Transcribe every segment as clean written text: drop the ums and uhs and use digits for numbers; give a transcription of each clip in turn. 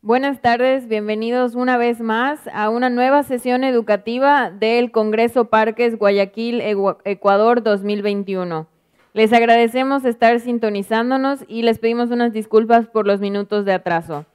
Buenas tardes, bienvenidos una vez más a una nueva sesión educativa del Congreso Parques Guayaquil, Ecuador 2021. Les agradecemos estar sintonizándonos y les pedimos unas disculpas por los minutos de atraso.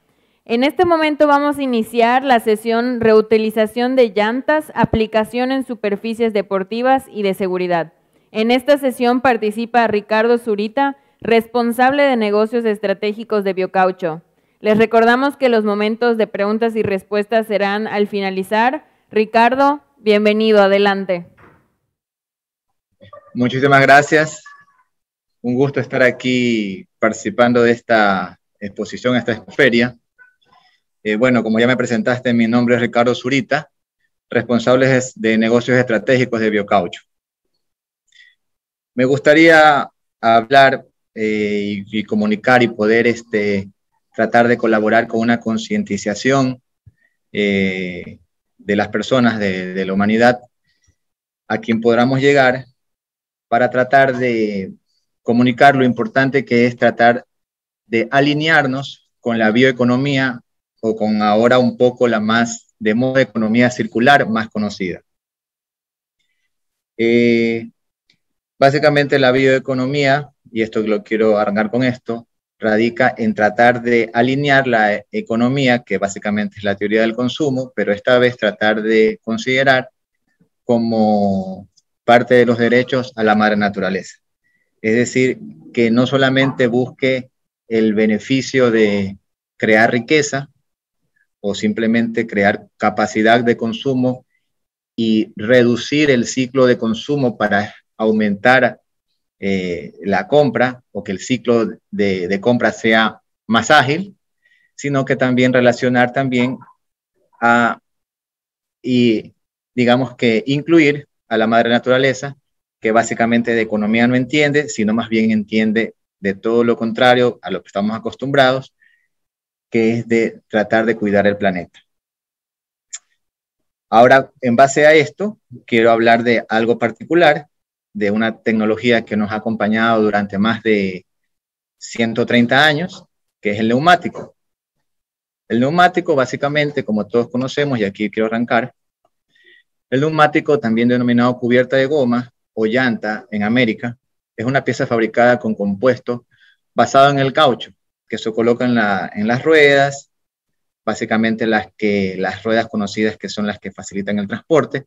En este momento vamos a iniciar la sesión Reutilización de llantas, aplicación en superficies deportivas y de seguridad. En esta sesión participa Ricardo Zurita, responsable de negocios estratégicos de Biocaucho. Les recordamos que los momentos de preguntas y respuestas serán al finalizar. Ricardo, bienvenido, adelante. Muchísimas gracias. Un gusto estar aquí participando de esta exposición, esta feria. Bueno, como ya me presentaste, mi nombre es Ricardo Zurita, responsable de negocios estratégicos de Biocaucho. Me gustaría hablar y comunicar y poder tratar de colaborar con una concientización de las personas, de la humanidad, a quien podamos llegar para tratar de comunicar lo importante que es tratar de alinearnos con la bioeconomía o con ahora un poco la más de moda economía circular más conocida. Básicamente la bioeconomía, y esto lo quiero arrancar con esto, radica en tratar de alinear la economía, que básicamente es la teoría del consumo, pero esta vez tratar de considerar como parte de los derechos a la madre naturaleza. Es decir, que no solamente busque el beneficio de crear riqueza o simplemente crear capacidad de consumo y reducir el ciclo de consumo para aumentar la compra o que el ciclo de compra sea más ágil, sino que también relacionar también y digamos que incluir a la madre naturaleza, que básicamente de economía no entiende, sino más bien entiende de todo lo contrario a lo que estamos acostumbrados, que es de tratar de cuidar el planeta. Ahora, en base a esto, quiero hablar de algo particular, de una tecnología que nos ha acompañado durante más de 130 años, que es el neumático. El neumático, básicamente, como todos conocemos, y aquí quiero arrancar, el neumático, también denominado cubierta de goma o llanta en América, es una pieza fabricada con compuesto basado en el caucho, que se coloca en las ruedas, básicamente las ruedas conocidas que son las que facilitan el transporte,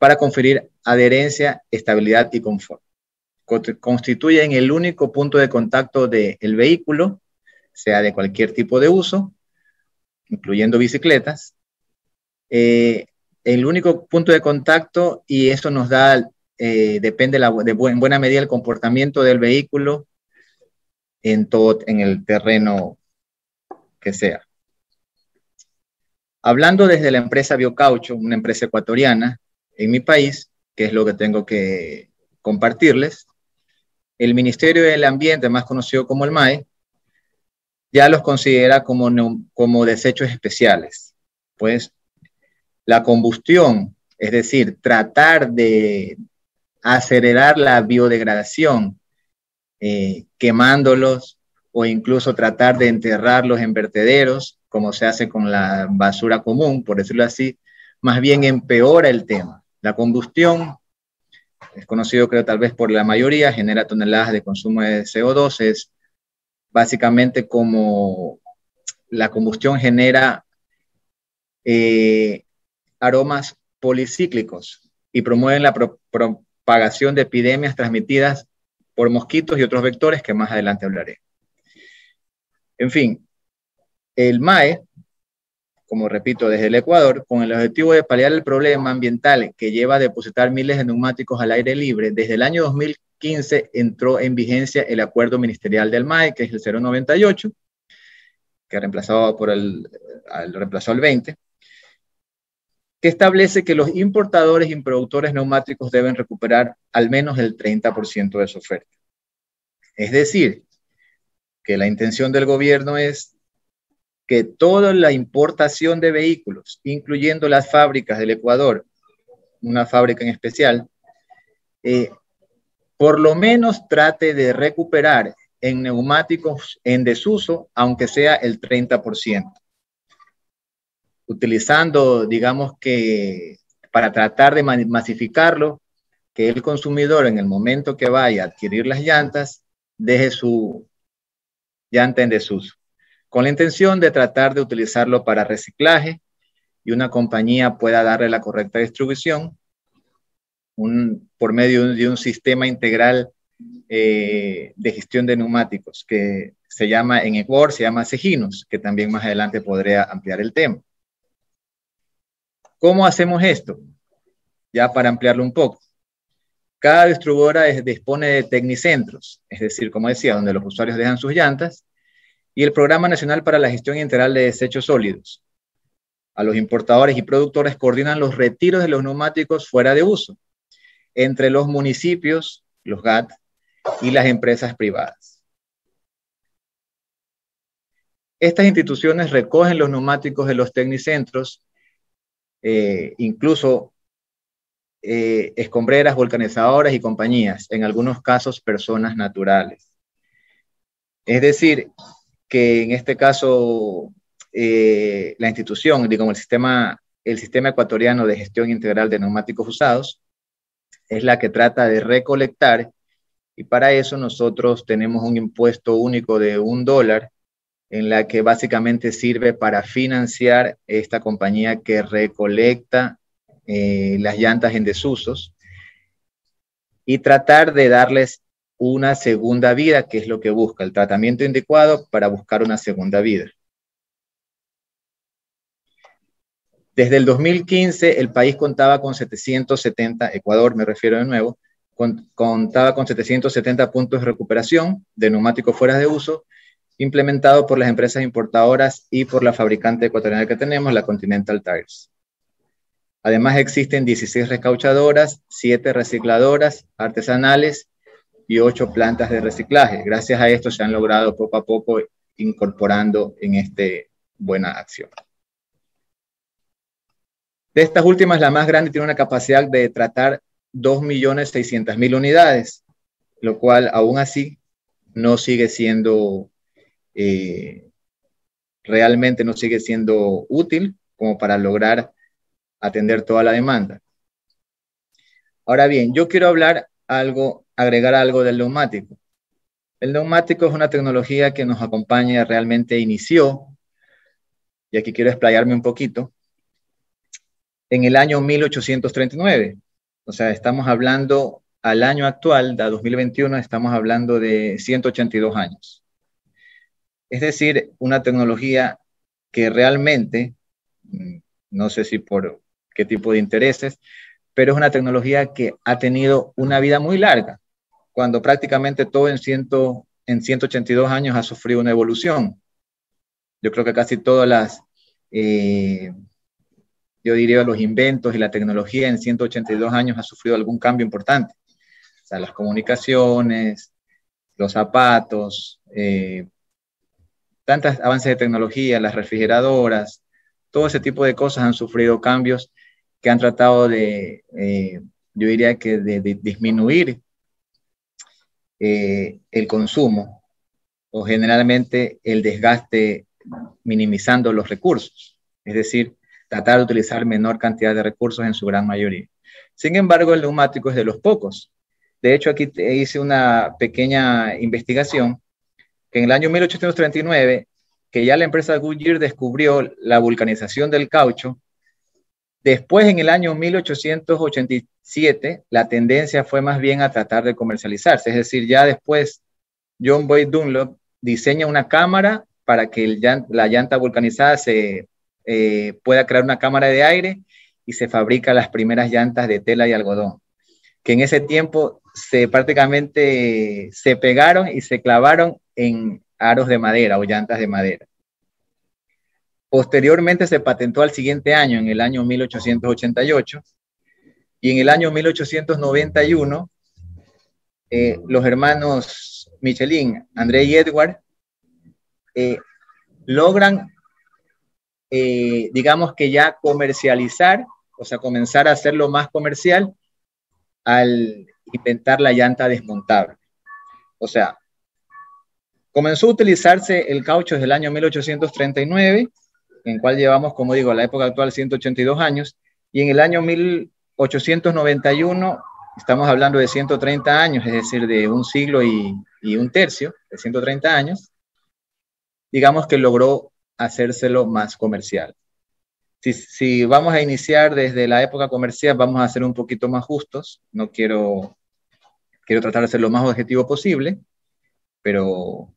para conferir adherencia, estabilidad y confort. Constituyen el único punto de contacto del vehículo, sea de cualquier tipo de uso, incluyendo bicicletas, el único punto de contacto, y eso nos da, depende en buena medida el comportamiento del vehículo en el terreno que sea. Hablando desde la empresa Biocaucho, una empresa ecuatoriana en mi país, que es lo que tengo que compartirles, el Ministerio del Ambiente, más conocido como el MAE, ya los considera como desechos especiales. Pues la combustión, es decir, tratar de acelerar la biodegradación, quemándolos o incluso tratar de enterrarlos en vertederos, como se hace con la basura común, por decirlo así, más bien empeora el tema. La combustión, es conocido creo tal vez por la mayoría, genera toneladas de consumo de CO2, es básicamente como la combustión genera aromas policíclicos y promueven la propagación de epidemias transmitidas por mosquitos y otros vectores que más adelante hablaré. En fin, el MAE, como repito, desde el Ecuador, con el objetivo de paliar el problema ambiental que lleva a depositar miles de neumáticos al aire libre, desde el año 2015 entró en vigencia el acuerdo ministerial del MAE, que es el 098, que reemplazó el 20, que establece que los importadores y productores neumáticos deben recuperar al menos el 30% de su oferta. Es decir, que la intención del gobierno es que toda la importación de vehículos, incluyendo las fábricas del Ecuador, una fábrica en especial, por lo menos trate de recuperar en neumáticos en desuso, aunque sea el 30%. utilizando, digamos que para tratar de masificarlo, que el consumidor en el momento que vaya a adquirir las llantas, deje su llanta en desuso, con la intención de tratar de utilizarlo para reciclaje y una compañía pueda darle la correcta distribución por medio de un sistema integral de gestión de neumáticos que se llama, en Ecuador se llama Seginos, que también más adelante podría ampliar el tema. ¿Cómo hacemos esto? Ya para ampliarlo un poco. Cada distribuidora dispone de tecnicentros, es decir, como decía, donde los usuarios dejan sus llantas, y el Programa Nacional para la Gestión Integral de Desechos Sólidos. A los importadores y productores coordinan los retiros de los neumáticos fuera de uso entre los municipios, los GAT, y las empresas privadas. Estas instituciones recogen los neumáticos de los tecnicentros, incluso escombreras, vulcanizadoras y compañías, en algunos casos personas naturales. Es decir, que en este caso la institución, digamos el sistema ecuatoriano de gestión integral de neumáticos usados, es la que trata de recolectar, y para eso nosotros tenemos un impuesto único de $1, en la que básicamente sirve para financiar esta compañía que recolecta las llantas en desusos y tratar de darles una segunda vida, que es lo que busca, el tratamiento adecuado para buscar una segunda vida. Desde el 2015, el país contaba con 770, Ecuador me refiero de nuevo, contaba con 770 puntos de recuperación de neumáticos fuera de uso, implementado por las empresas importadoras y por la fabricante ecuatoriana que tenemos, la Continental Tires. Además existen 16 recauchadoras, 7 recicladoras artesanales y 8 plantas de reciclaje. Gracias a esto se han logrado poco a poco incorporando en esta buena acción. De estas últimas, la más grande tiene una capacidad de tratar 2.600.000 unidades, lo cual aún así no sigue siendo, realmente no sigue siendo útil como para lograr atender toda la demanda. Ahora bien, yo quiero agregar algo del neumático. El neumático es una tecnología que nos acompaña, realmente inició, y aquí quiero explayarme un poquito, en el año 1839. O sea, estamos hablando al año actual, de 2021, estamos hablando de 182 años. Es decir, una tecnología que realmente, no sé si por qué tipo de intereses, pero es una tecnología que ha tenido una vida muy larga, cuando prácticamente todo en 182 años ha sufrido una evolución. Yo creo que casi todas las, yo diría, los inventos y la tecnología en 182 años ha sufrido algún cambio importante. O sea, las comunicaciones, los zapatos, tantos avances de tecnología, las refrigeradoras, todo ese tipo de cosas han sufrido cambios que han tratado de, yo diría que de disminuir el consumo o generalmente el desgaste, minimizando los recursos, es decir, tratar de utilizar menor cantidad de recursos en su gran mayoría. Sin embargo, el neumático es de los pocos. De hecho, aquí hice una pequeña investigación que en el año 1839, que ya la empresa Goodyear descubrió la vulcanización del caucho. Después, en el año 1887, la tendencia fue más bien a tratar de comercializarse. Es decir, ya después, John Boyd Dunlop diseña una cámara para que la llanta vulcanizada pueda crear una cámara de aire, y se fabrican las primeras llantas de tela y algodón, que en ese tiempo prácticamente se pegaron y se clavaron en aros de madera o llantas de madera. Posteriormente se patentó al siguiente año, en el año 1888, y en el año 1891, los hermanos Michelin, André y Edward, logran, digamos que ya comercializar, o sea, comenzar a hacerlo más comercial al inventar la llanta desmontable. O sea, comenzó a utilizarse el caucho desde el año 1839, en el cual llevamos, como digo, a la época actual 182 años, y en el año 1891 estamos hablando de 130 años, es decir, de un siglo y un tercio, de 130 años, digamos que logró hacérselo más comercial. Si vamos a iniciar desde la época comercial, vamos a ser un poquito más justos. No quiero tratar de ser lo más objetivo posible, pero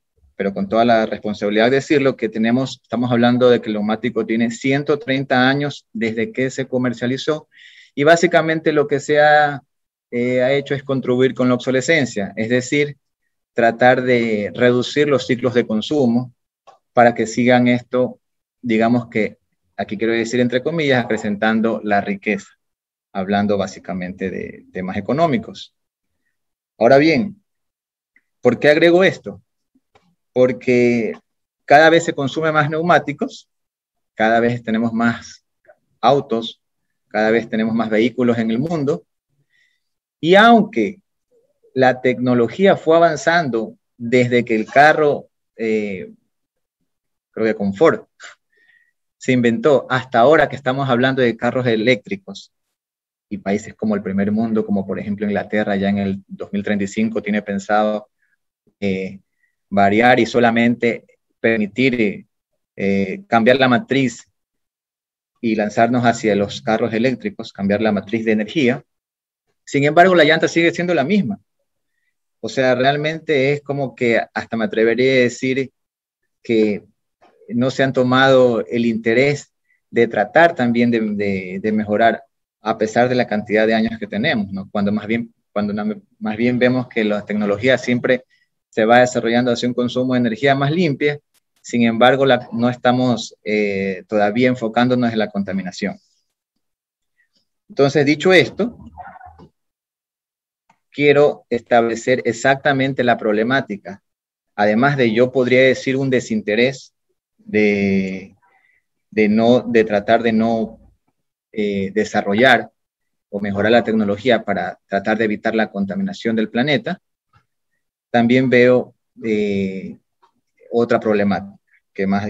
con toda la responsabilidad de decirlo, que estamos hablando de que el neumático tiene 130 años desde que se comercializó, y básicamente lo que se ha hecho es contribuir con la obsolescencia, es decir, tratar de reducir los ciclos de consumo para que sigan esto, digamos que, aquí quiero decir entre comillas, acrecentando la riqueza, hablando básicamente de temas económicos. Ahora bien, ¿por qué agrego esto? Porque cada vez se consume más neumáticos, cada vez tenemos más autos, cada vez tenemos más vehículos en el mundo, y aunque la tecnología fue avanzando desde que el carro, creo que con Ford, se inventó hasta ahora que estamos hablando de carros eléctricos, y países como el primer mundo, como por ejemplo Inglaterra, ya en el 2035 tiene pensado variar y solamente permitir cambiar la matriz y lanzarnos hacia los carros eléctricos, cambiar la matriz de energía. Sin embargo, la llanta sigue siendo la misma. O sea, realmente es como que hasta me atrevería a decir que no se han tomado el interés de tratar también de mejorar, a pesar de la cantidad de años que tenemos, ¿no? Cuando más bien vemos que la tecnología siempre se va desarrollando hacia un consumo de energía más limpia. Sin embargo, no estamos todavía enfocándonos en la contaminación. Entonces, dicho esto, quiero establecer exactamente la problemática. Además de, yo podría decir, un desinterés de tratar de no desarrollar o mejorar la tecnología para tratar de evitar la contaminación del planeta. También veo otra problemática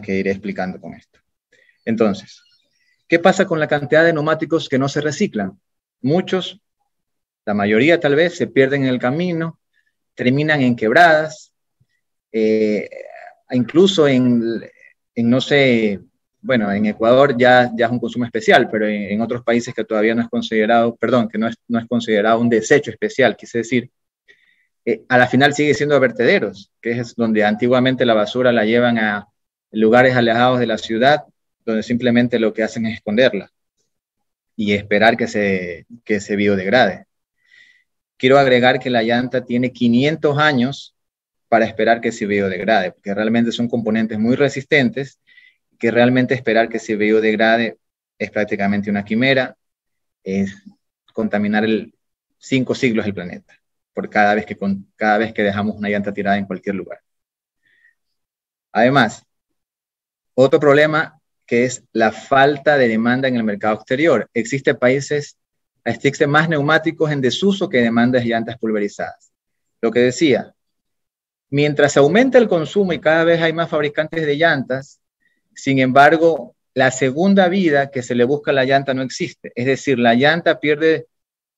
que iré explicando con esto. Entonces, ¿qué pasa con la cantidad de neumáticos que no se reciclan? Muchos, la mayoría tal vez, se pierden en el camino, terminan en quebradas, incluso no sé, bueno, en Ecuador ya es un consumo especial, pero en otros países que todavía no es considerado, perdón, que no es considerado un desecho especial, quise decir, a la final sigue siendo vertederos, que es donde antiguamente la basura la llevan a lugares alejados de la ciudad, donde simplemente lo que hacen es esconderla y esperar que se biodegrade. Quiero agregar que la llanta tiene 500 años para esperar que se biodegrade, porque realmente son componentes muy resistentes, que realmente esperar que se biodegrade es prácticamente una quimera, es contaminar 5 siglos del planeta, por cada vez que dejamos una llanta tirada en cualquier lugar. Además, otro problema que es la falta de demanda en el mercado exterior. Existen más neumáticos en desuso que demandas de llantas pulverizadas. Lo que decía, mientras aumenta el consumo y cada vez hay más fabricantes de llantas, sin embargo, la segunda vida que se le busca a la llanta no existe. Es decir, la llanta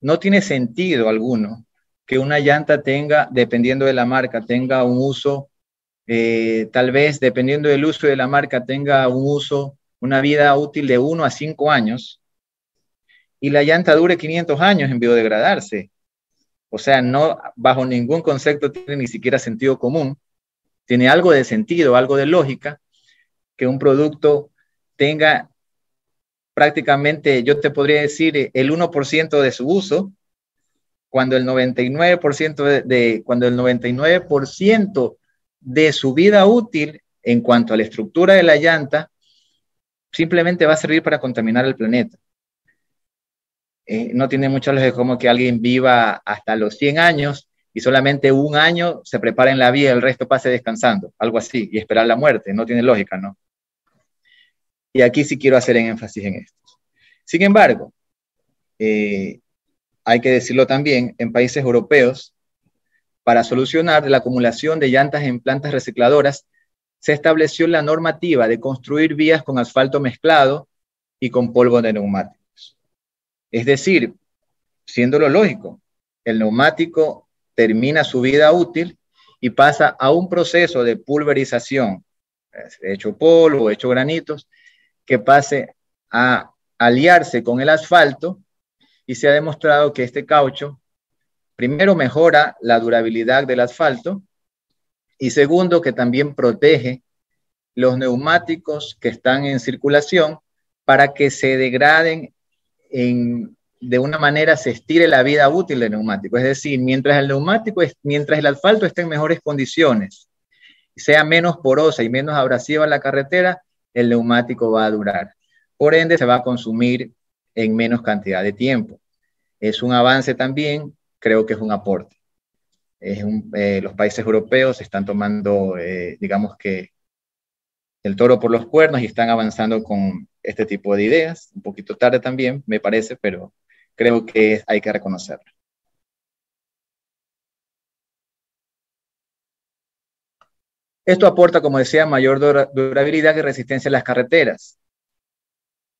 no tiene sentido alguno que una llanta tenga, dependiendo de la marca, tenga un uso, tal vez dependiendo del uso de la marca, tenga una vida útil de 1 a 5 años, y la llanta dure 500 años en biodegradarse. O sea, no, bajo ningún concepto tiene ni siquiera sentido común. Tiene algo de sentido, algo de lógica, que un producto tenga prácticamente, yo te podría decir, el 1% de su uso, cuando el 99% de su vida útil en cuanto a la estructura de la llanta simplemente va a servir para contaminar el planeta. No tiene mucha lógica como que alguien viva hasta los 100 años y solamente 1 año se prepara en la vida, el resto pase descansando, algo así, y esperar la muerte. No tiene lógica, ¿no? Y aquí sí quiero hacer énfasis en esto. Sin embargo, hay que decirlo también, en países europeos, para solucionar la acumulación de llantas en plantas recicladoras, se estableció la normativa de construir vías con asfalto mezclado y con polvo de neumáticos. Es decir, siendo lo lógico, el neumático termina su vida útil y pasa a un proceso de pulverización, hecho polvo, hecho granitos, que pase a aliarse con el asfalto, y se ha demostrado que este caucho, primero, mejora la durabilidad del asfalto, y segundo, que también protege los neumáticos que están en circulación para que se degraden de una manera, se estire la vida útil del neumático. Es decir, mientras el asfalto esté en mejores condiciones, sea menos porosa y menos abrasiva la carretera, el neumático va a durar. Por ende, se va a consumir en menos cantidad de tiempo. Es un avance también, creo que es un aporte. Los países europeos están tomando, digamos que, el toro por los cuernos y están avanzando con este tipo de ideas. Un poquito tarde también, me parece, pero creo que hay que reconocerlo. Esto aporta, como decía, mayor durabilidad y resistencia a las carreteras.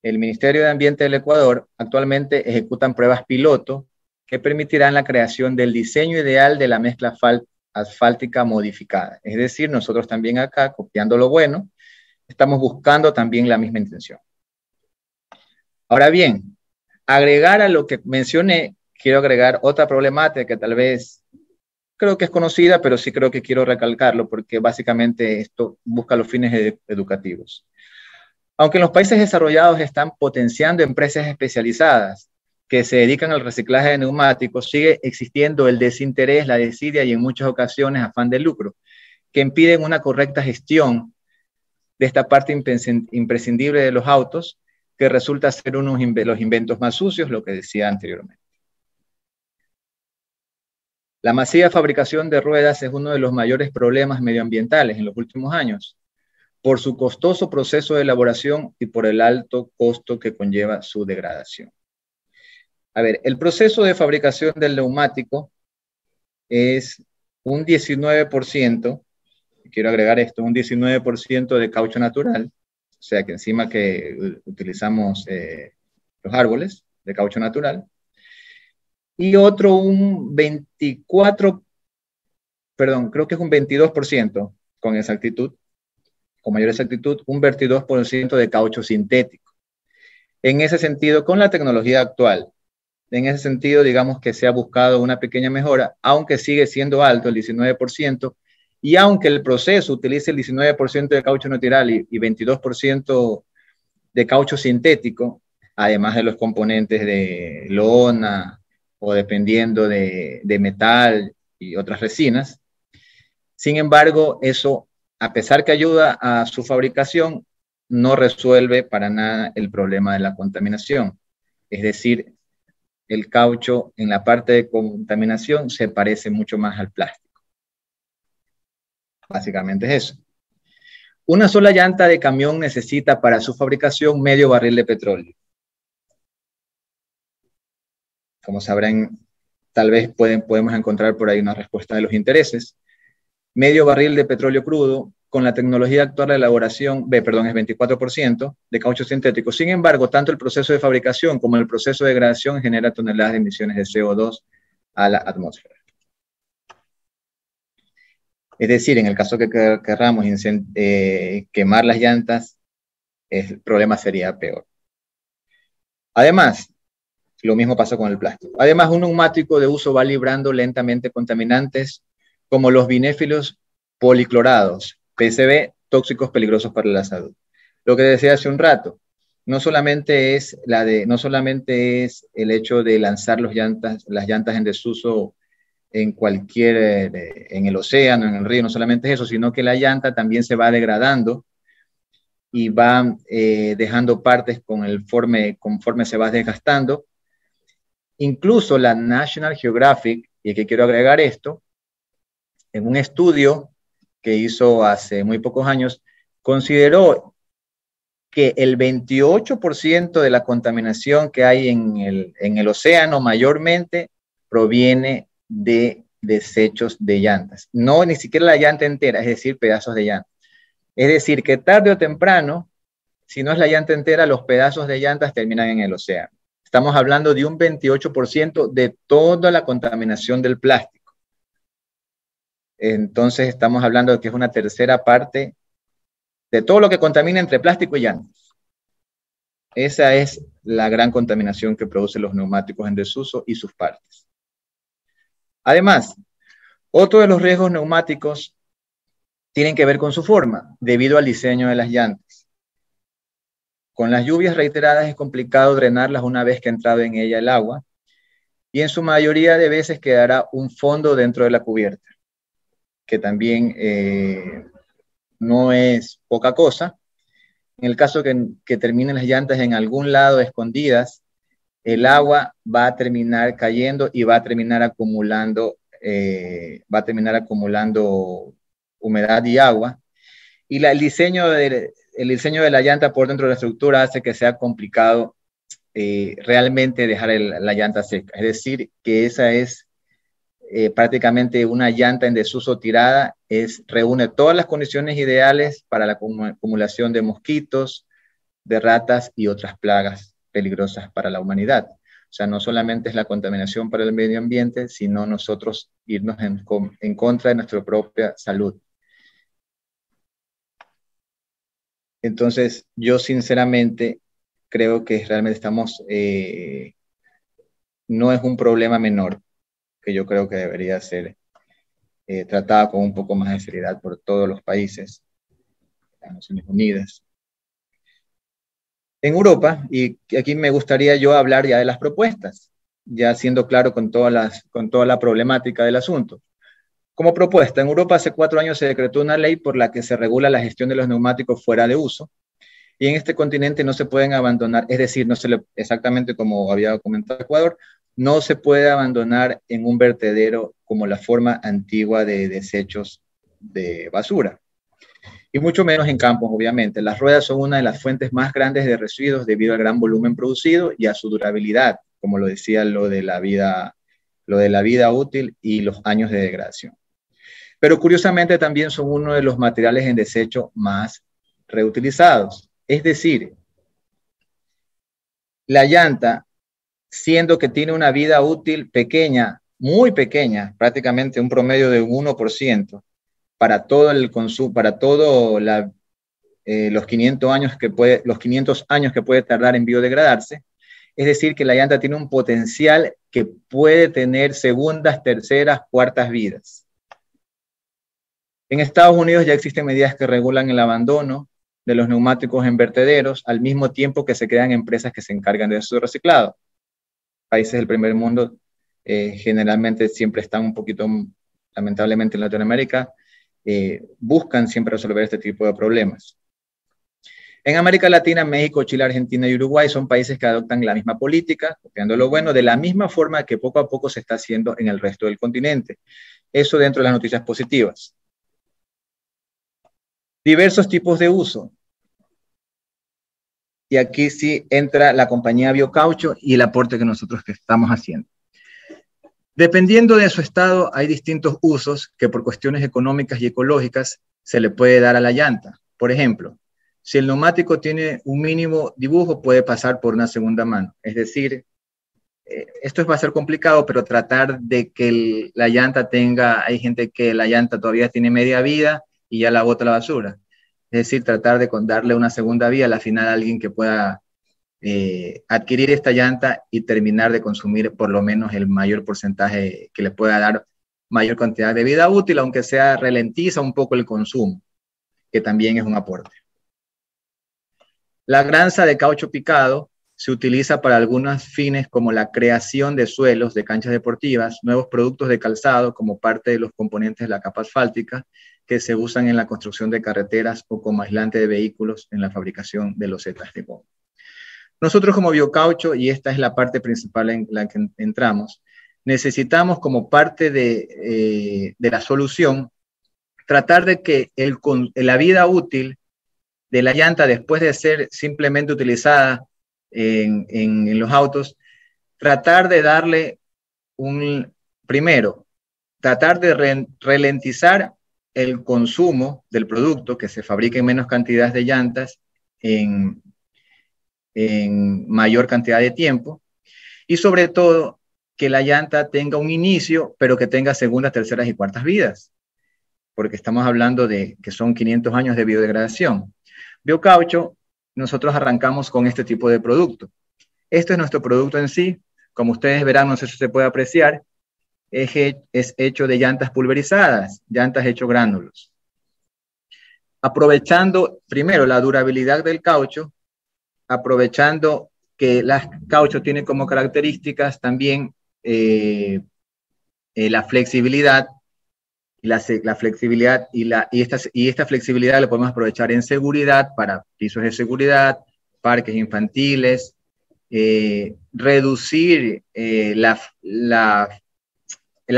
El Ministerio de Ambiente del Ecuador actualmente ejecutan pruebas piloto que permitirán la creación del diseño ideal de la mezcla asfáltica modificada. Es decir, nosotros también acá, copiando lo bueno, estamos buscando también la misma intención. Ahora bien, agregar a lo que mencioné, quiero agregar otra problemática que tal vez creo que es conocida, pero sí creo que quiero recalcarlo porque básicamente esto busca los fines educativos. Aunque en los países desarrollados están potenciando empresas especializadas que se dedican al reciclaje de neumáticos, sigue existiendo el desinterés, la desidia y en muchas ocasiones afán de lucro, que impiden una correcta gestión de esta parte imprescindible de los autos, que resulta ser uno de los inventos más sucios, lo que decía anteriormente. La masiva fabricación de ruedas es uno de los mayores problemas medioambientales en los últimos años, por su costoso proceso de elaboración y por el alto costo que conlleva su degradación. A ver, el proceso de fabricación del neumático es un 19%, quiero agregar esto, un 19% de caucho natural, o sea que encima que utilizamos los árboles de caucho natural, y otro un 24, perdón, creo que es un 22% con exactitud, con mayor exactitud, un 22% de caucho sintético. En ese sentido, con la tecnología actual, en ese sentido, digamos que se ha buscado una pequeña mejora, aunque sigue siendo alto el 19%, y aunque el proceso utilice el 19% de caucho natural y 22% de caucho sintético, además de los componentes de lona o dependiendo de metal y otras resinas. Sin embargo, eso, a pesar que ayuda a su fabricación, no resuelve para nada el problema de la contaminación. Es decir, el caucho en la parte de contaminación se parece mucho más al plástico. Básicamente es eso. Una sola llanta de camión necesita para su fabricación medio barril de petróleo. Como sabrán, tal vez podemos encontrar por ahí una respuesta de los intereses. Medio barril de petróleo crudo, con la tecnología actual de elaboración, es 24% de caucho sintético. Sin embargo, tanto el proceso de fabricación como el proceso de degradación genera toneladas de emisiones de CO2 a la atmósfera. Es decir, en el caso que querramos quemar las llantas, el problema sería peor. Además, lo mismo pasa con el plástico. Además, un neumático de uso va librando lentamente contaminantes como los binéfilos policlorados, PCB, tóxicos peligrosos para la salud. Lo que decía hace un rato, no solamente es el hecho de lanzar las llantas en desuso en el océano, en el río, no solamente es eso, sino que la llanta también se va degradando y va dejando partes conforme se va desgastando. Incluso la National Geographic, y aquí quiero agregar esto, en un estudio que hizo hace muy pocos años, consideró que el 28% de la contaminación que hay en el océano mayormente proviene de desechos de llantas. No, ni siquiera la llanta entera, es decir, pedazos de llanta. Es decir, que tarde o temprano, si no es la llanta entera, los pedazos de llantas terminan en el océano. Estamos hablando de un 28% de toda la contaminación del plástico. Entonces estamos hablando de que es una tercera parte de todo lo que contamina entre plástico y llantas. Esa es la gran contaminación que producen los neumáticos en desuso y sus partes. Además, otro de los riesgos neumáticos tienen que ver con su forma, debido al diseño de las llantas. Con las lluvias reiteradas es complicado drenarlas una vez que ha entrado en ella el agua, y en su mayoría de veces quedará un fondo dentro de la cubierta, que también no es poca cosa. En el caso que terminen las llantas en algún lado escondidas, el agua va a terminar cayendo y va a terminar acumulando humedad y agua. Y el diseño de la llanta por dentro de la estructura hace que sea complicado realmente dejar la llanta seca. Es decir, que esa es prácticamente una llanta en desuso tirada, reúne todas las condiciones ideales para la acumulación de mosquitos, de ratas y otras plagas peligrosas para la humanidad. O sea, no solamente es la contaminación para el medio ambiente, sino nosotros irnos en contra de nuestra propia salud. Entonces, yo sinceramente creo que realmente no es un problema menor, que yo creo que debería ser tratada con un poco más de seriedad por todos los países, las Naciones Unidas. En Europa, y aquí me gustaría yo hablar ya de las propuestas, ya siendo claro con toda la problemática del asunto. Como propuesta, en Europa hace 4 años se decretó una ley por la que se regula la gestión de los neumáticos fuera de uso, y en este continente no se pueden abandonar, es decir, exactamente como había comentado Ecuador, no se puede abandonar en un vertedero como la forma antigua de desechos de basura. Y mucho menos en campos, obviamente. Las ruedas son una de las fuentes más grandes de residuos debido al gran volumen producido y a su durabilidad, como lo decía lo de la vida útil y los años de degradación. Pero curiosamente también son uno de los materiales en desecho más reutilizados. Es decir, la llanta, siendo que tiene una vida útil pequeña, muy pequeña, prácticamente un promedio de un 1%, para todo el consumo, para todos los 500 años que puede tardar en biodegradarse. Es decir, que la llanta tiene un potencial que puede tener segundas, terceras, cuartas vidas. En Estados Unidos ya existen medidas que regulan el abandono de los neumáticos en vertederos, al mismo tiempo que se crean empresas que se encargan de su reciclado. Países del primer mundo generalmente siempre están un poquito, lamentablemente en Latinoamérica, buscan siempre resolver este tipo de problemas. En América Latina, México, Chile, Argentina y Uruguay son países que adoptan la misma política, copiando lo bueno, de la misma forma que poco a poco se está haciendo en el resto del continente. Eso dentro de las noticias positivas. Diversos tipos de uso. Y aquí sí entra la compañía Biocaucho y el aporte que nosotros estamos haciendo. Dependiendo de su estado, hay distintos usos que por cuestiones económicas y ecológicas se le puede dar a la llanta. Por ejemplo, si el neumático tiene un mínimo dibujo, puede pasar por una segunda mano. Es decir, esto va a ser complicado, pero tratar de que la llanta hay gente que la llanta todavía tiene media vida y ya la bota a la basura. Es decir, tratar de darle una segunda vía al final a alguien que pueda adquirir esta llanta y terminar de consumir por lo menos el mayor porcentaje que le pueda dar mayor cantidad de vida útil, aunque sea ralentiza un poco el consumo, que también es un aporte. La granza de caucho picado se utiliza para algunos fines como la creación de suelos de canchas deportivas, nuevos productos de calzado como parte de los componentes de la capa asfáltica que se usan en la construcción de carreteras o como aislante de vehículos en la fabricación de losetas de goma. Nosotros como Biocaucho, y esta es la parte principal en la que entramos, necesitamos como parte de la solución tratar de que la vida útil de la llanta después de ser simplemente utilizada en los autos, tratar de darle primero, tratar de ralentizar el consumo del producto, que se fabriquen menos cantidades de llantas en mayor cantidad de tiempo, y sobre todo que la llanta tenga un inicio, pero que tenga segundas, terceras y cuartas vidas, porque estamos hablando de que son 500 años de biodegradación. Biocaucho, nosotros arrancamos con este tipo de producto. Este es nuestro producto en sí. Como ustedes verán, no sé si se puede apreciar, es hecho de llantas pulverizadas, llantas hecho gránulos. Aprovechando primero la durabilidad del caucho, aprovechando que el caucho tiene como características también la flexibilidad, la flexibilidad y esta flexibilidad la podemos aprovechar en seguridad para pisos de seguridad, parques infantiles, reducir la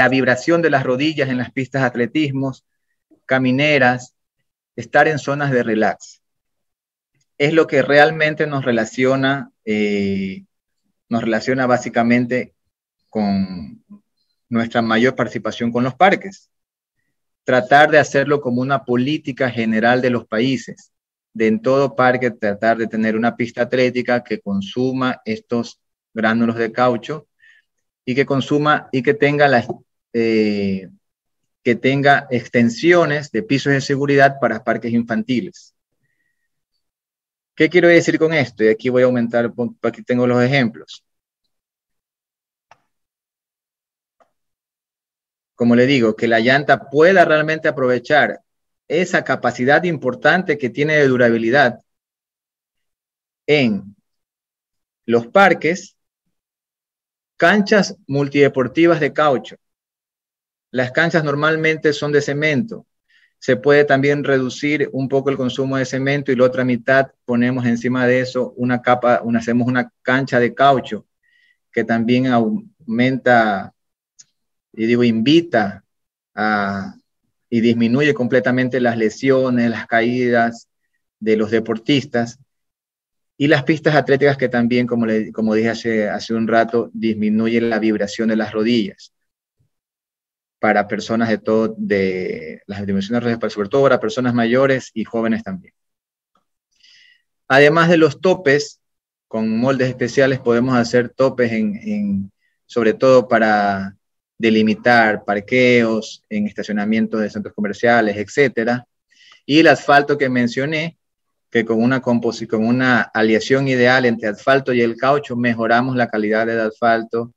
vibración de las rodillas en las pistas de atletismo, camineras, estar en zonas de relax. Es lo que realmente nos relaciona básicamente con nuestra mayor participación con los parques. Tratar de hacerlo como una política general de los países, de en todo parque tratar de tener una pista atlética que consuma estos gránulos de caucho y que consuma y que tenga extensiones de pisos de seguridad para parques infantiles. ¿Qué quiero decir con esto? Y aquí voy a aumentar, aquí tengo los ejemplos. Como le digo, que la llanta pueda realmente aprovechar esa capacidad importante que tiene de durabilidad en los parques, canchas multideportivas de caucho. Las canchas normalmente son de cemento. Se puede también reducir un poco el consumo de cemento y la otra mitad ponemos encima de eso una capa, hacemos una cancha de caucho que también aumenta, y digo, invita y disminuye completamente las lesiones, las caídas de los deportistas. Y las pistas atléticas que también, como dije hace un rato, disminuyen la vibración de las rodillas para personas de las dimensiones, sobre todo para personas mayores y jóvenes también. Además de los topes, con moldes especiales podemos hacer topes sobre todo para delimitar parqueos, en estacionamientos de centros comerciales, etcétera. Y el asfalto que mencioné, que con una aleación ideal entre asfalto y el caucho mejoramos la calidad del asfalto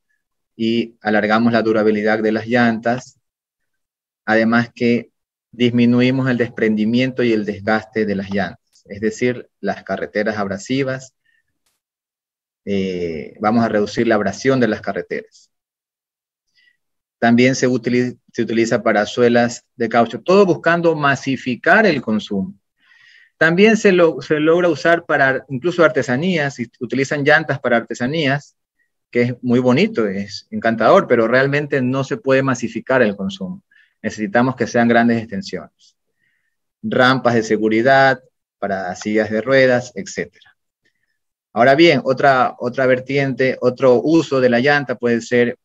y alargamos la durabilidad de las llantas. Además que disminuimos el desprendimiento y el desgaste de las llantas, es decir, las carreteras abrasivas. Vamos a reducir la abrasión de las carreteras. También se utiliza para suelas de caucho, todo buscando masificar el consumo. También se logra usar para incluso artesanías, y utilizan llantas para artesanías, que es muy bonito, es encantador, pero realmente no se puede masificar el consumo. Necesitamos que sean grandes extensiones. Rampas de seguridad para sillas de ruedas, etc. Ahora bien, otra vertiente, otro uso de la llanta puede ser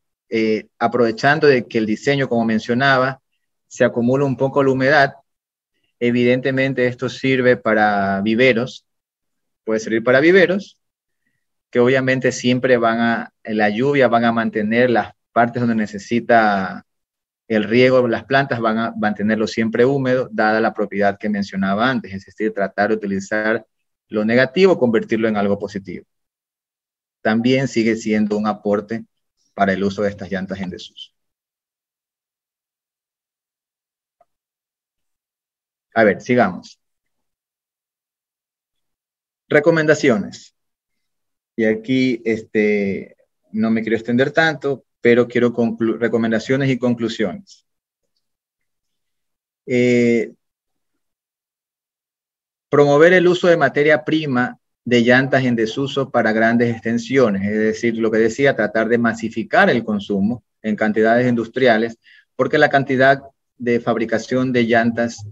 aprovechando de que el diseño, como mencionaba, se acumula un poco la humedad. Evidentemente esto sirve para viveros, puede servir para viveros, que obviamente siempre en la lluvia van a mantener las partes donde necesita el riego, las plantas van a mantenerlo siempre húmedo, dada la propiedad que mencionaba antes, es decir, tratar de utilizar lo negativo, convertirlo en algo positivo. También sigue siendo un aporte para el uso de estas llantas en desuso. A ver, sigamos. Recomendaciones. Y aquí no me quiero extender tanto, pero quiero recomendaciones y conclusiones. Promover el uso de materia prima de llantas en desuso para grandes extensiones, es decir, lo que decía, tratar de masificar el consumo en cantidades industriales, porque la cantidad de fabricación de llantas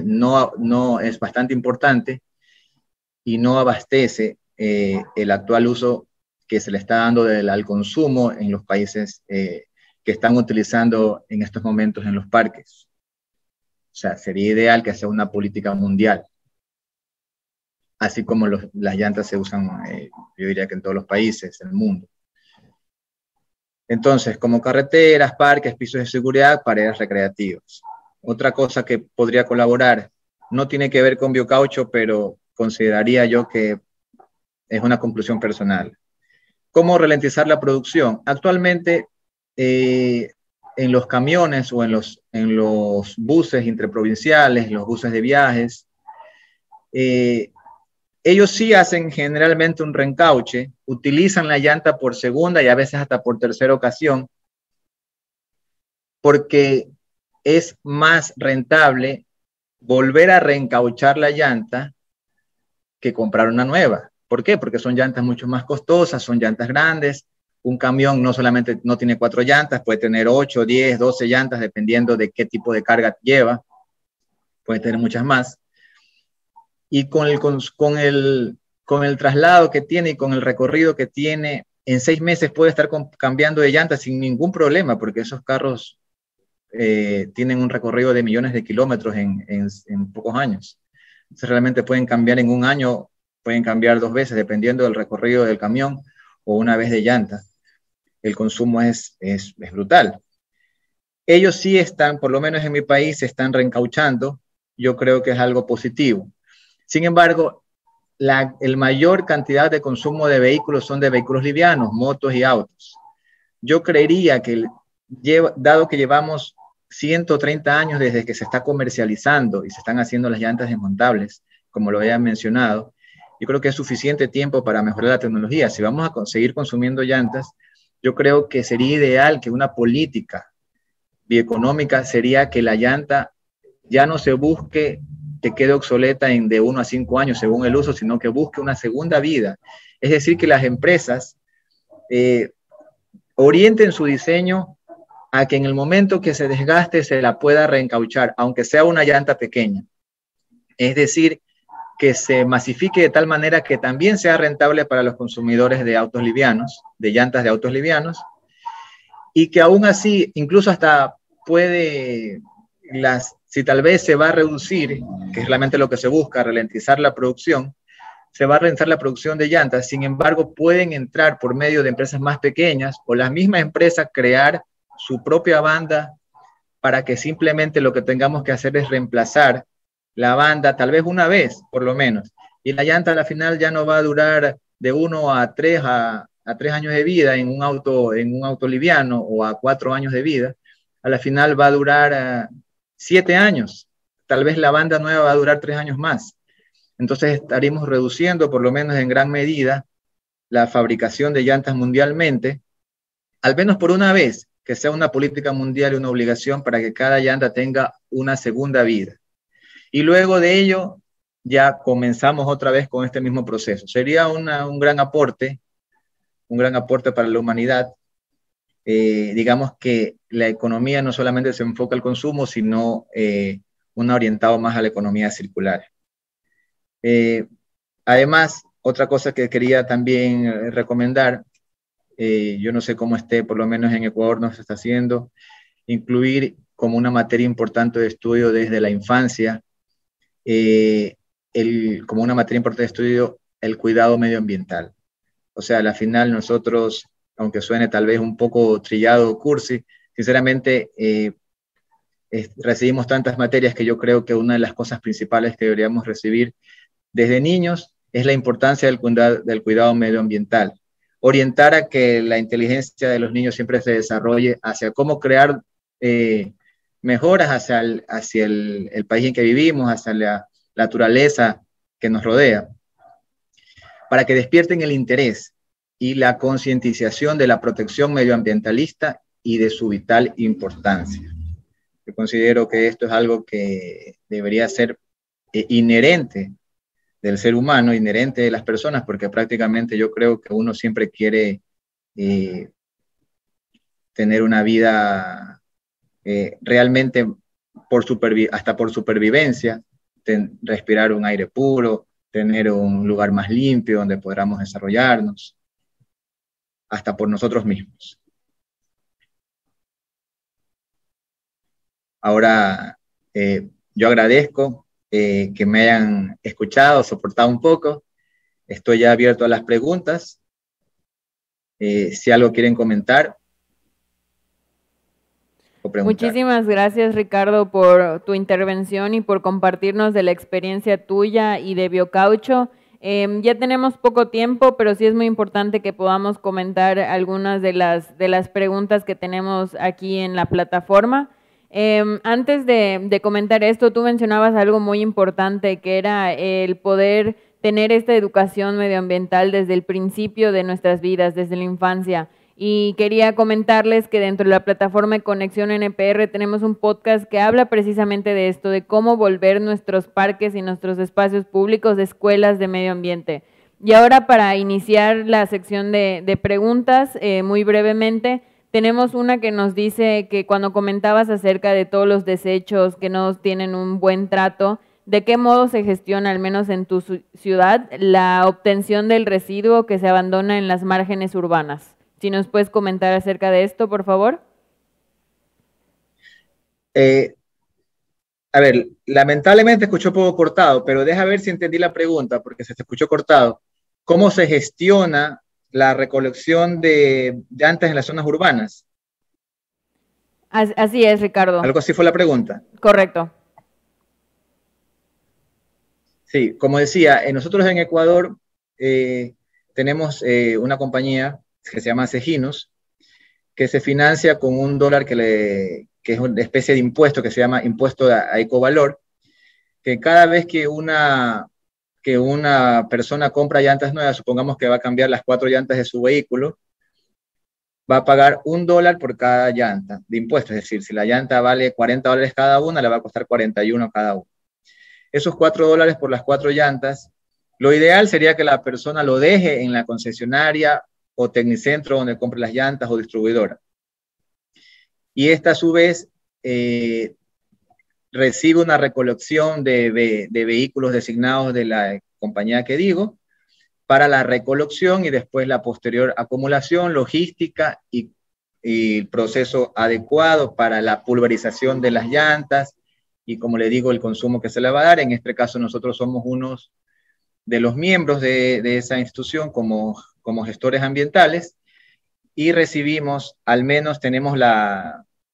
no es bastante importante y no abastece el actual uso que se le está dando al consumo en los países que están utilizando en estos momentos en los parques. sea, sería ideal que sea una política mundial, así como las llantas se usan, yo diría que en todos los países del mundo. Entonces, como carreteras, parques, pisos de seguridad, paredes recreativas. Otra cosa que podría colaborar, no tiene que ver con biocaucho, pero consideraría yo que es una conclusión personal. ¿Cómo ralentizar la producción? Actualmente, en los camiones o en los buses interprovinciales, los buses de viajes, ellos sí hacen generalmente un reencauche, utilizan la llanta por segunda y a veces hasta por tercera ocasión, porque es más rentable volver a reencauchar la llanta que comprar una nueva. ¿Por qué? Porque son llantas mucho más costosas, son llantas grandes. Un camión no solamente no tiene 4 llantas, puede tener 8, 10, 12 llantas, dependiendo de qué tipo de carga lleva. Puede tener muchas más. Y con el traslado que tiene y con el recorrido que tiene, en 6 meses puede estar cambiando de llantas sin ningún problema, porque esos carros tienen un recorrido de millones de kilómetros en pocos años. Entonces realmente pueden cambiar en un año, pueden cambiar 2 veces, dependiendo del recorrido del camión, o una vez de llanta. El consumo es brutal. Ellos sí están, por lo menos en mi país, se están reencauchando. Yo creo que es algo positivo. Sin embargo, el mayor cantidad de consumo de vehículos son de vehículos livianos, motos y autos. Yo creería que, dado que llevamos 130 años desde que se está comercializando y se están haciendo las llantas desmontables, como lo había mencionado, yo creo que es suficiente tiempo para mejorar la tecnología. Si vamos a seguir consumiendo llantas, yo creo que sería ideal que una política bioeconómica sería que la llanta ya no se busque que quede obsoleta de 1 a 5 años según el uso, sino que busque una segunda vida. Es decir, que las empresas orienten su diseño a que en el momento que se desgaste se la pueda reencauchar, aunque sea una llanta pequeña. Es decir, que se masifique de tal manera que también sea rentable para los consumidores de autos livianos, de llantas de autos livianos, y que aún así, incluso hasta puede, si tal vez se va a reducir, que es realmente lo que se busca, ralentizar la producción, se va a ralentizar la producción de llantas, sin embargo pueden entrar por medio de empresas más pequeñas o las mismas empresas crear su propia banda para que simplemente lo que tengamos que hacer es reemplazar la banda tal vez una vez, por lo menos. Y la llanta a la final ya no va a durar de 1 a 3 a 3 años de vida en un auto liviano, o a 4 años de vida. A la final va a durar 7 años. Tal vez la banda nueva va a durar 3 años más. Entonces estaríamos reduciendo, por lo menos en gran medida, la fabricación de llantas mundialmente, al menos por una vez, que sea una política mundial y una obligación para que cada llanta tenga una segunda vida. Y luego de ello, ya comenzamos otra vez con este mismo proceso. Sería un gran aporte para la humanidad. Digamos que la economía no solamente se enfoca al consumo, sino una orientada más a la economía circular. Además, otra cosa que quería también recomendar, yo no sé cómo esté, por lo menos en Ecuador no se está haciendo, incluir como una materia importante de estudio desde la infancia, como una materia importante de estudio, el cuidado medioambiental. O sea, al final nosotros, aunque suene tal vez un poco trillado o cursi, sinceramente recibimos tantas materias que yo creo que una de las cosas principales que deberíamos recibir desde niños es la importancia del cuidado medioambiental. Orientar a que la inteligencia de los niños siempre se desarrolle hacia cómo crear mejoras hacia el país en que vivimos, hacia la naturaleza que nos rodea, para que despierten el interés y la concientización de la protección medioambientalista y de su vital importancia. Yo considero que esto es algo que debería ser inherente del ser humano, inherente de las personas, porque prácticamente yo creo que uno siempre quiere tener una vida realmente hasta por supervivencia, respirar un aire puro, tener un lugar más limpio donde podamos desarrollarnos, hasta por nosotros mismos. Ahora, yo agradezco que me hayan escuchado, soportado un poco. Estoy ya abierto a las preguntas. Si algo quieren comentar o preguntar. Muchísimas gracias, Ricardo, por tu intervención y por compartirnos de la experiencia tuya y de Biocaucho. Ya tenemos poco tiempo, pero sí es muy importante que podamos comentar algunas de las preguntas que tenemos aquí en la plataforma. Antes de comentar esto, tú mencionabas algo muy importante, que era el poder tener esta educación medioambiental desde el principio de nuestras vidas, desde la infancia. Y quería comentarles que dentro de la plataforma de Conexión NPR tenemos un podcast que habla precisamente de esto, de cómo volver nuestros parques y nuestros espacios públicos de escuelas de medio ambiente. Y ahora, para iniciar la sección de preguntas, muy brevemente, tenemos una que nos dice que cuando comentabas acerca de todos los desechos que no tienen un buen trato, ¿de qué modo se gestiona, al menos en tu ciudad, la obtención del residuo que se abandona en las márgenes urbanas? Si nos puedes comentar acerca de esto, por favor. A ver, lamentablemente escuchó poco cortado, pero deja ver si entendí la pregunta, porque se te escuchó cortado. ¿Cómo se gestiona la recolección de llantas en las zonas urbanas? Así es, Ricardo. Algo así fue la pregunta. Correcto. Sí, como decía, nosotros en Ecuador tenemos una compañía que se llama Ceginos, que se financia con $1 que es una especie de impuesto que se llama impuesto a ecovalor, que cada vez que una persona compra llantas nuevas, supongamos que va a cambiar las 4 llantas de su vehículo, va a pagar $1 por cada llanta de impuesto. Es decir, si la llanta vale $40 cada una, le va a costar 41 cada una. Esos $4 por las 4 llantas, lo ideal sería que la persona lo deje en la concesionaria o tecnicentro donde compre las llantas o distribuidora. Y esta a su vez recibe una recolección de vehículos designados de la compañía que digo para la recolección y después la posterior acumulación, logística y proceso adecuado para la pulverización de las llantas y, como le digo, el consumo que se le va a dar. En este caso nosotros somos unos de los miembros de esa institución como gestores ambientales y recibimos, al menos tenemos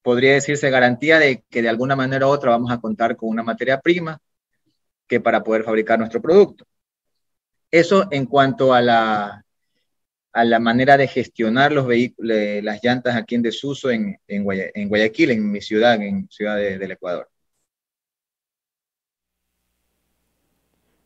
podría decirse, garantía de que de alguna manera u otra vamos a contar con una materia prima que para poder fabricar nuestro producto. Eso en cuanto a la manera de gestionar los vehículos, las llantas aquí en desuso en Guayaquil, en mi ciudad, en Ciudad del Ecuador.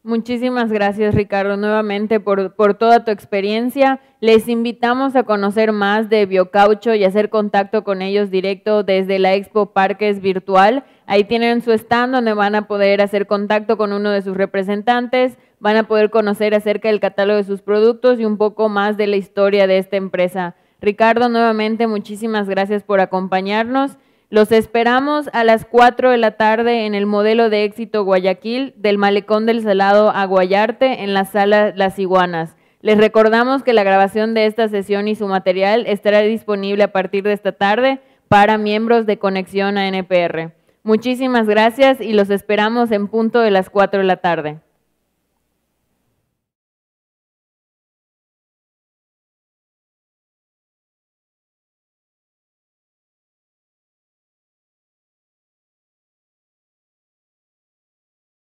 Muchísimas gracias, Ricardo, nuevamente por toda tu experiencia. Les invitamos a conocer más de Biocaucho y hacer contacto con ellos directo desde la Expo Parques Virtual. Ahí tienen su stand donde van a poder hacer contacto con uno de sus representantes, van a poder conocer acerca del catálogo de sus productos y un poco más de la historia de esta empresa. Ricardo, nuevamente, muchísimas gracias por acompañarnos. Los esperamos a las 4 de la tarde en el Modelo de Éxito Guayaquil, del Malecón del Salado a Guayarte, en la sala Las Iguanas. Les recordamos que la grabación de esta sesión y su material estará disponible a partir de esta tarde para miembros de Conexión a NPR. Muchísimas gracias y los esperamos en punto de las 4 de la tarde.